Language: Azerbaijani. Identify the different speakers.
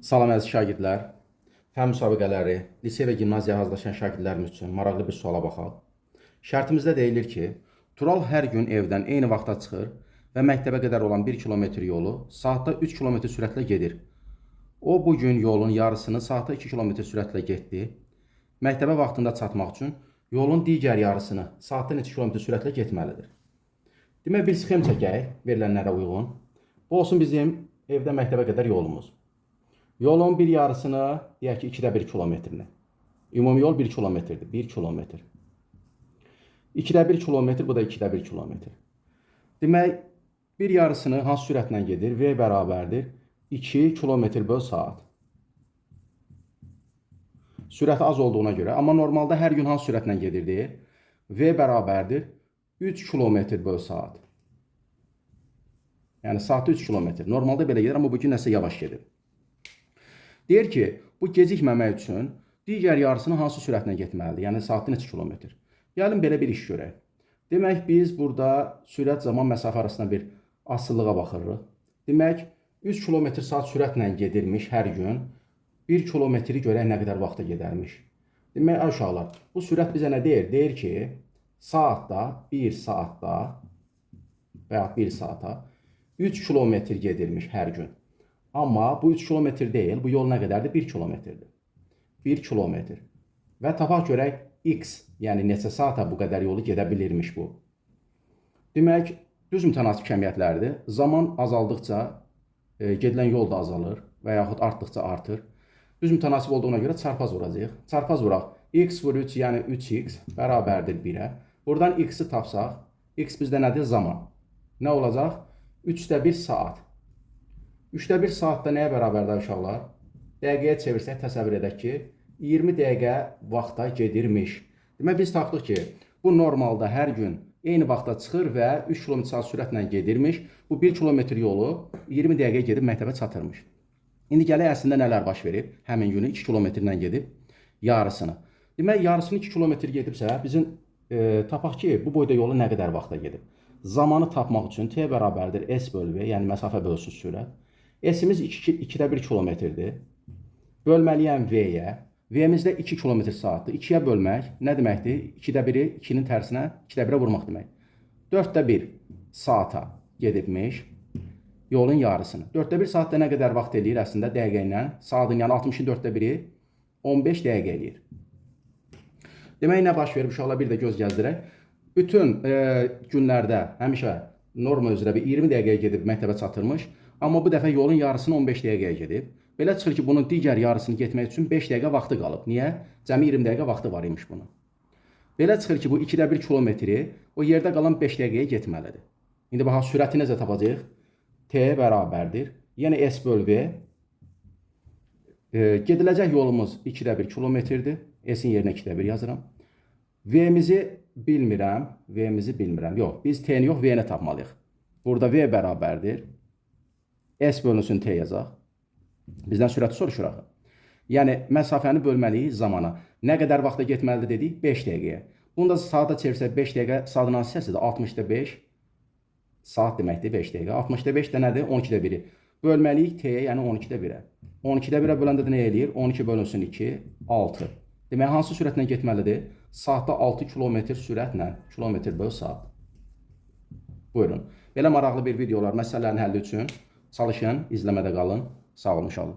Speaker 1: Salam əziz şagirdlər. Fən müsabiqələri, lisey və gimnaziya hazırlaşan şagirdlərimiz üçün maraqlı bir suala baxaq. Şərtimizdə deyilir ki, Tural hər gün evdən eyni vaxtda çıxır və məktəbə qədər olan 1 kilometr yolu saatda 3 kilometr sürətlə gedir. O, bugün yolun yarısını saatda 2 kilometr sürətlə getdi. Məktəbə vaxtında çatmaq üçün yolun digər yarısını saatda neçə kilometr sürətlə getməlidir. Demək, bir sxem çəkək verilənlərə uyğun. Bu olsun bizim evdə məktəbə qədər yolumuz. Yolun bir yarısını, deyək ki, 2də 1 kilometrini. Ümumi yol 1 kilometrdir. 1 kilometr. 2də 1 kilometr, bu da 2də 1 kilometr. Demək, bir yarısını hansı sürətlə gedir? V bərabərdir 2 kilometr böl saat. Sürəti az olduğuna görə, amma normalda hər gün hansı sürətlə gedirdi? V bərabərdir 3 kilometr böl saat. Yəni, saatda 3 kilometr. Normalda belə gedir, amma bugün nəsə yavaş gedir. Deyir ki, bu gecikməmək üçün digər yarısını hansı sürətlə getməlidir? Yəni, saatda neçə kilometr? Gəlin, belə bir iş görək. Demək, biz burada sürət zaman məsafə arasında bir asıllığa baxırıq. Demək, 3 kilometr saat sürətlə gedirmiş hər gün. 1 kilometri görək nə qədər vaxta gedərmiş. Demək, uşaqlar, bu sürət bizə nə deyir? Deyir ki, saatda, 1 saatda və ya 1 saata 3 kilometr gedirmiş hər gün. Amma bu 3 kilometr deyil, bu yol nə qədərdir? 1 kilometrdir. 1 kilometr. Və tapaq görək x, yəni neçə saata bu qədər yolu gedə bilirmiş bu. Demək, düz mütənasib kəmiyyətlərdir. Zaman azaldıqca gedilən yol da azalır və yaxud artdıqca artır. Düz mütənasib olduğuna görə çarpaz vuracaq. Çarpaz vuraq. X vur 3, yəni 3x bərabərdir 1-ə. Buradan x-i tapsaq, x bizdə nədir? Zaman. Nə olacaq? 3də 1 saat. 3də 1 saatda nəyə bərabərdir uşaqlar? Dəqiqəyə çevirsək, təsəvvür edək ki, 20 dəqiqə vaxta gedirmiş. Demək, biz tapdıq ki, bu normalda hər gün eyni vaxtda çıxır və 3 km saat sürətlə gedirmiş. Bu 1 kilometr yolu 20 dəqiqə gedib məktəbə çatırmış. İndi gələk əslində nələr baş verib? Həmin günü 2 kilometrlə gedib yarısını. Demək, yarısını 2 kilometr gedibsə, bizim tapaq ki, bu boyda yolu nə qədər vaxta gedib? Zamanı tapmaq üçün T bərabərdir S bölü V, yəni məsafə bölünsün sürət. S-imiz 2də 1 kilometrdir. Bölməliyəm V-yə. V-imizdə 2 kilometr saatdır. 2-yə bölmək nə deməkdir? 2də 1-i 2-nin tərsinə 2də 1-ə vurmaq demək. 4də 1 saata gedibmiş yolun yarısını. 4də 1 saatda nə qədər vaxt eləyir əslində dəqiqə ilə? Saatın, yəni 60-ın 4də 1-i 15 dəqiqə eləyir. Demək, nə baş verib uşaqlar, bir də göz gəzdirək. Bütün günlərdə həmişə norma üzrə bir 20 dəqiqəyə gedib məktəbə çatırmış. Amma bu dəfə yolun yarısını 15 dəqiqəyə gedib. Belə çıxır ki, bunun digər yarısını getmək üçün 5 dəqiqə vaxtı qalıb. Niyə? Cəmi 20 dəqiqə vaxtı var imiş bunun. Belə çıxır ki, bu 2də 1 kilometri o yerdə qalan 5 dəqiqəyə getməlidir. İndi baxaq, sürəti necə tapacaq? T bərabərdir. Yəni S böl V. Gediləcək yolumuz 2də 1 kilometrdir. S-in yerinə 2də 1 yazıram. V-mizi bilmirəm. V-mizi bilmirəm. Yox, biz T-ni yox, V-ni tapmalıyıq. Burada V bərabərdir. S bölünsün T yazaq. Bizdən sürəti soruşur axı. Yəni, məsafəni bölməliyik zamana. Nə qədər vaxta getməlidir dedik? 5 dəqiqəyə. Bunu da saata çevirsək 5 dəqiqə saatın hansı hissəsidir? 60'da 5 saat deməkdir 5 dəqiqə. 60'da 5 də nədir? 12'də 1'i. Bölməliyik T-yə, yəni 12'də 1'ə. 12'də 1'ə böləndə də nə eləyir? 12 bölünsün 2, 6. Demək, hansı sürətlə getməlidir? Saatda 6 kilometr sürətlə, kilometr böl saat. Buyurun. Belə maraqlı bir videolar, məsələlərin həlli üçün çalışın, izləmədə qalın. Sağ olun, inşallah.